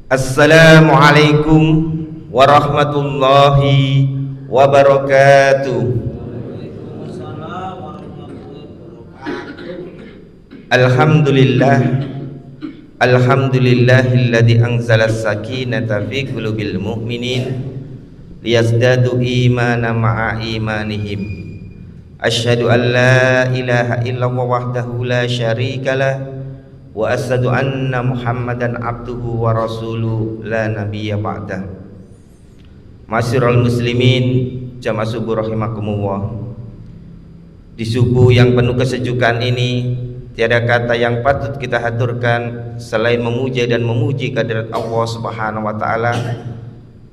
Assalamualaikum warahmatullahi wabarakatuh. Alhamdulillah, alhamdulillahilladzi anzala as-sakinata fi qulubil mu'minin liyazdadu imanan ma'a imanihim. Asyhadu an la ilaha illallah wahdahu la syarikalah wa asyhadu anna Muhammadan abduhu wa rasuluhu la nabiyya ba'dah. Masyiral muslimin, jamaah subuh rahimakumullah. Di subuh yang penuh kesejukan ini, tiada kata yang patut kita haturkan selain memuja dan memuji kehadirat Allah Subhanahu wa taala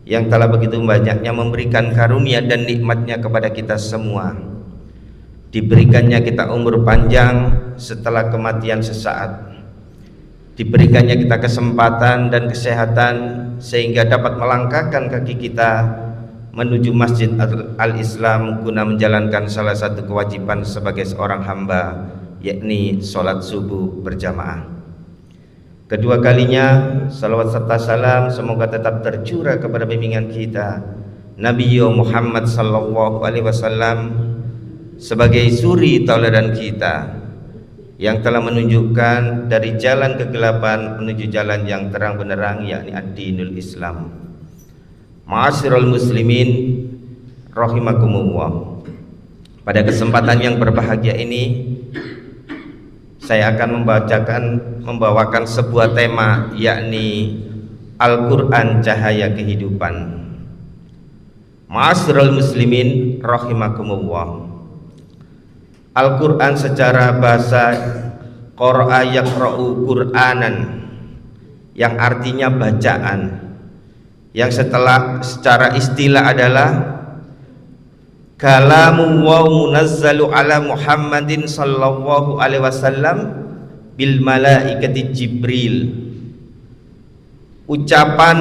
yang telah begitu banyaknya memberikan karunia dan nikmatnya kepada kita semua. Diberikannya kita umur panjang setelah kematian sesaat. Diberikannya kita kesempatan dan kesehatan sehingga dapat melangkahkan kaki kita menuju Masjid Al-Islam guna menjalankan salah satu kewajiban sebagai seorang hamba, yakni sholat subuh berjamaah. Kedua kalinya salawat serta salam semoga tetap tercurah kepada bimbingan kita Nabi Muhammad sallallahu alaihi wasallam sebagai suri tauladan kita yang telah menunjukkan dari jalan kegelapan menuju jalan yang terang benderang, yakni ad-dinul Islam. Ma'asyiral muslimin rahimakumullah. Pada kesempatan yang berbahagia ini saya akan membawakan sebuah tema, yakni Al-Quran Cahaya Kehidupan. Ma'asyiral muslimin rahimakumullah. Al-Quran secara bahasa qara'a yaqra'u Qur'anan, yang artinya bacaan, yang secara istilah adalah kalamu wa munazzalu ala Muhammadin sallallahu alaihi wasallam bil malaikati Jibril. Ucapan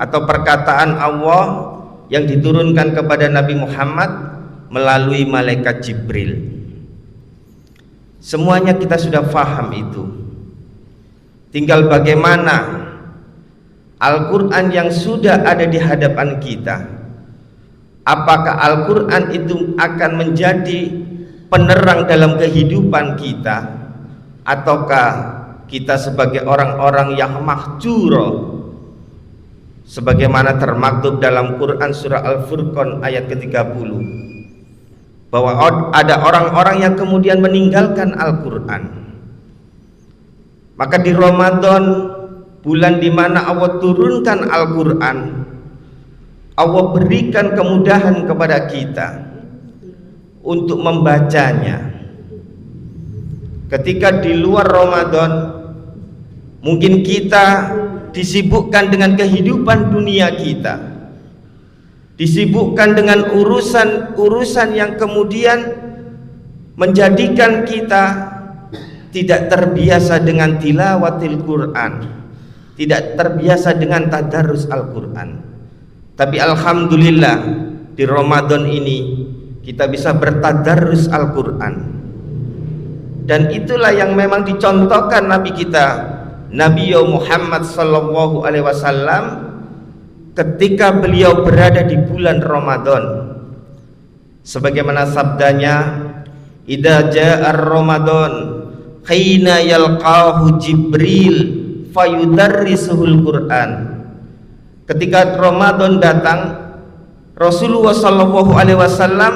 atau perkataan Allah yang diturunkan kepada Nabi Muhammad melalui malaikat Jibril. Semuanya kita sudah faham itu. Tinggal bagaimana Al-Quran yang sudah ada di hadapan kita, apakah Al-Quran itu akan menjadi penerang dalam kehidupan kita, ataukah kita sebagai orang-orang yang mahjuro, sebagaimana termaktub dalam Quran surah Al-Furqan ayat ke-30, bahwa ada orang-orang yang kemudian meninggalkan Al-Quran. Maka di Ramadan, bulan di mana Allah turunkan Al-Quran, Allah berikan kemudahan kepada kita untuk membacanya. Ketika di luar Ramadan, mungkin kita disibukkan dengan kehidupan dunia kita, disibukkan dengan urusan-urusan yang kemudian menjadikan kita tidak terbiasa dengan tilawatil Quran, tidak terbiasa dengan tadarus Al-Quran. Tapi alhamdulillah di Ramadan ini kita bisa bertadarus Al-Quran, dan itulah yang memang dicontohkan Nabi kita Nabi Muhammad sallallahu alaihi wasallam ketika beliau berada di bulan Ramadan, sebagaimana sabdanya, idza jaa Ramadan hina yalqahu Jibril fayudarrisuhul Quran. Ketika Ramadan datang, Rasulullah sallallahu alaihi wasallam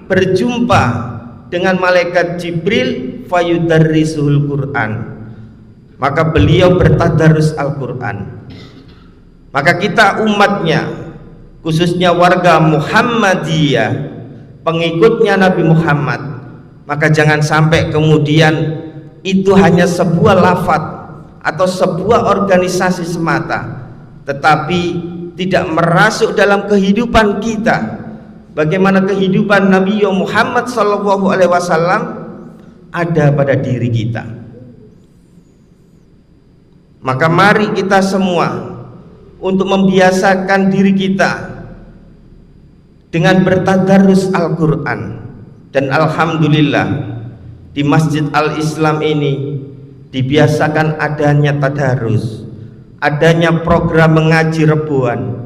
berjumpa dengan malaikat Jibril fayudarrisuhul Quran, maka beliau bertadarus Al-Quran. Maka kita umatnya, khususnya warga Muhammadiyah, pengikutnya Nabi Muhammad, maka jangan sampai kemudian itu hanya sebuah lafaz atau sebuah organisasi semata, tetapi tidak merasuk dalam kehidupan kita. Bagaimana kehidupan Nabi Muhammad SAW ada pada diri kita. Maka mari kita semua untuk membiasakan diri kita dengan bertadarus Al-Quran. Dan alhamdulillah di Masjid Al-Islam ini dibiasakan adanya tadarus, adanya program mengaji rebuan.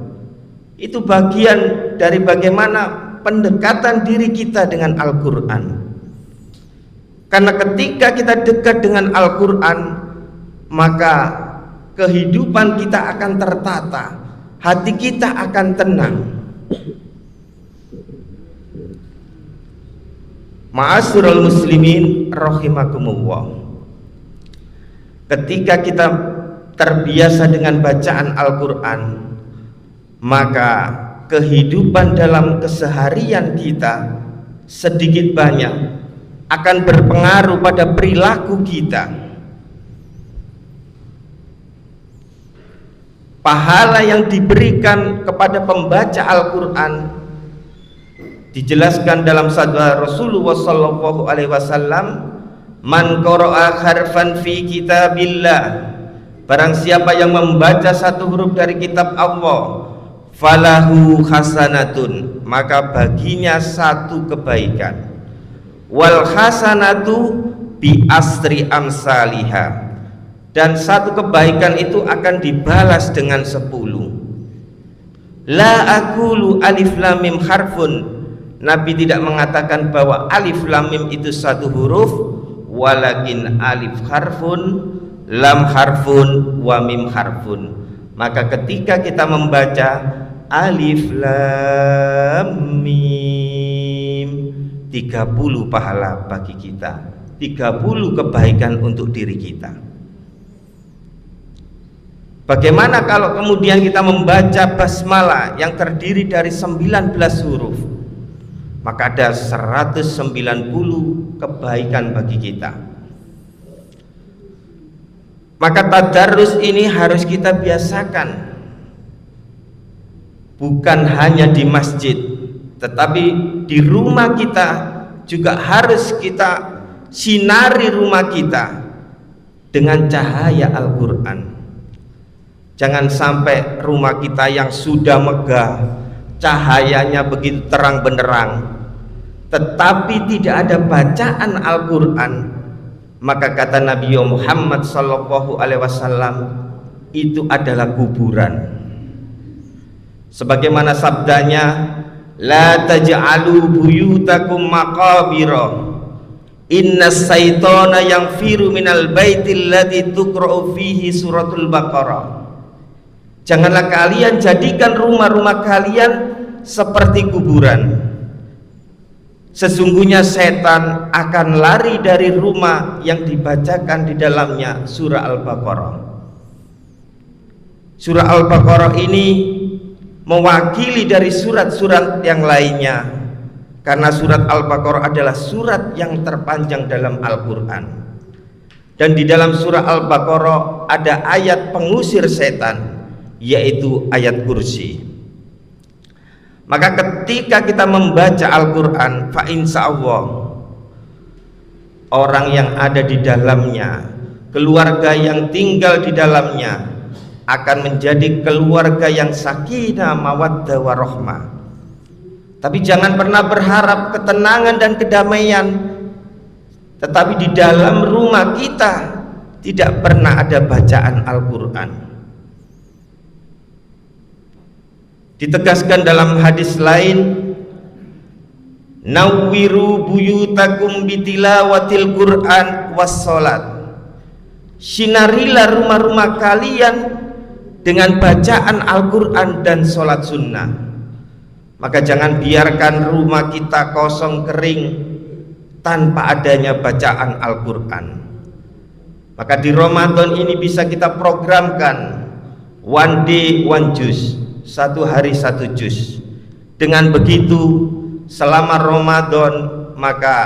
Itu bagian dari bagaimana pendekatan diri kita dengan Al-Quran. Karena ketika kita dekat dengan Al-Quran, maka kehidupan kita akan tertata, hati kita akan tenang. Ma'asyiral muslimin rahimakumullah. Ketika kita terbiasa dengan bacaan Al-Quran, maka kehidupan dalam keseharian kita sedikit banyak akan berpengaruh pada perilaku kita. Pahala yang diberikan kepada pembaca Al-Quran dijelaskan dalam sabda Rasulullah sallallahu alaihi wasallam, man qara'a harfan fi kitabillah, barang siapa yang membaca satu huruf dari kitab Allah, falahu hasanatun, maka baginya satu kebaikan. Wal hasanatu bi asri amsalihah, dan satu kebaikan itu akan dibalas dengan 10. La aqulu alif lam mim harfun, Nabi tidak mengatakan bahwa alif lam mim itu satu huruf, walakin alif harfun, lam harfun, wa mim harfun. Maka ketika kita membaca alif lam mim, 30 pahala bagi kita, 30 kebaikan untuk diri kita. Bagaimana kalau kemudian kita membaca basmalah yang terdiri dari 19 huruf? Maka ada 190 kebaikan bagi kita. Maka tadarus ini harus kita biasakan, bukan hanya di masjid, tetapi di rumah kita juga harus kita sinari rumah kita dengan cahaya Al-Quran. Jangan sampai rumah kita yang sudah megah, cahayanya begitu terang benderang, tetapi tidak ada bacaan Al-Quran, maka kata Nabi Muhammad sallallahu alaihi wasallam, itu adalah kuburan. Sebagaimana sabdanya, la taj'alu buyutakum maqabira, inna syaitana yanfiru minal baitil ladzi tuqra'u fihi suratul Baqarah. Janganlah kalian jadikan rumah-rumah kalian seperti kuburan. Sesungguhnya setan akan lari dari rumah yang dibacakan di dalamnya surah Al-Baqarah. Surah Al-Baqarah ini mewakili dari surat-surat yang lainnya, karena surat Al-Baqarah adalah surat yang terpanjang dalam Al-Quran. Dan di dalam surah Al-Baqarah ada ayat pengusir setan, yaitu ayat kursi. Maka ketika kita membaca Al-Quran, fa insyaallah orang yang ada di dalamnya, keluarga yang tinggal di dalamnya akan menjadi keluarga yang sakinah mawaddah warahmah. Tapi jangan pernah berharap ketenangan dan kedamaian, tetapi di dalam rumah kita tidak pernah ada bacaan Al-Quran. Ditegaskan dalam hadis lain, nawwiru buyutakum bitilawatil Qur'an was salat, sinarilah rumah-rumah kalian dengan bacaan Al-Quran dan sholat sunnah. Maka jangan biarkan rumah kita kosong kering tanpa adanya bacaan Al-Quran. Maka di Ramadan ini bisa kita programkan one day one juz, satu hari satu juz. Dengan begitu selama Ramadan maka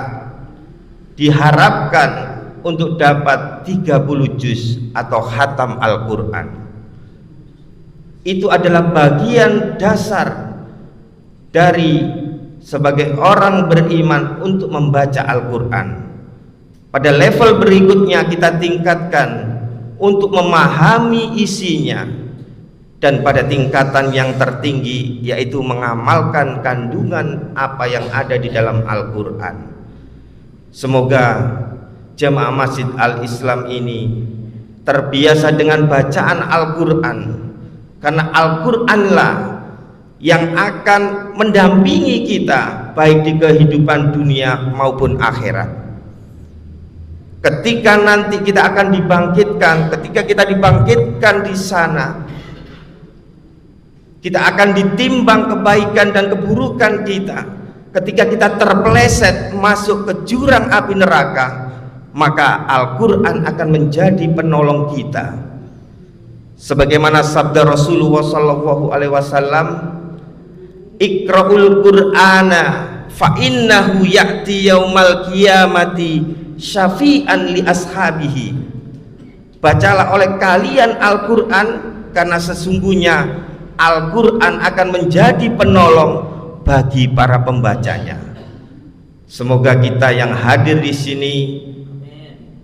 diharapkan untuk dapat 30 juz atau khatam Al-Quran. Itu adalah bagian dasar dari sebagai orang beriman untuk membaca Al-Quran. Pada level berikutnya kita tingkatkan untuk memahami isinya, dan pada tingkatan yang tertinggi yaitu mengamalkan kandungan apa yang ada di dalam Al-Quran. Semoga jemaah Masjid Al-Islam ini terbiasa dengan bacaan Al-Quran, karena Al-Quranlah yang akan mendampingi kita baik di kehidupan dunia maupun akhirat. Ketika nanti kita akan dibangkitkan, ketika kita dibangkitkan di sana, kita akan ditimbang kebaikan dan keburukan kita. Ketika kita terpeleset masuk ke jurang api neraka, maka Al-Quran akan menjadi penolong kita. Sebagaimana sabda Rasulullah SAW, Iqra'ul Qur'ana fa innahu ya'ti yaumal qiyamati syafi'an li ashabihi. Bacalah oleh kalian Al-Quran, karena sesungguhnya Al-Quran akan menjadi penolong bagi para pembacanya. Semoga kita yang hadir di sini,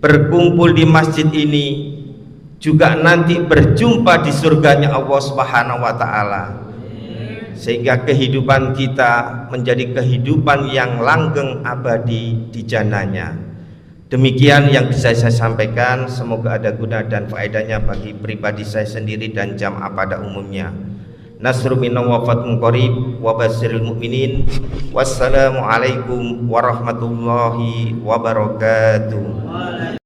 berkumpul di masjid ini, juga nanti berjumpa di surganya Allah Subhanahu wa Ta'ala, sehingga kehidupan kita menjadi kehidupan yang langgeng abadi di jannahnya. Demikian yang bisa saya sampaikan, semoga ada guna dan faedahnya bagi pribadi saya sendiri dan jamaah pada umumnya. Nasrul minna wa fathun qarib wa basyiril mu'minin. Wassalamualaikum warahmatullahi wabarakatuh.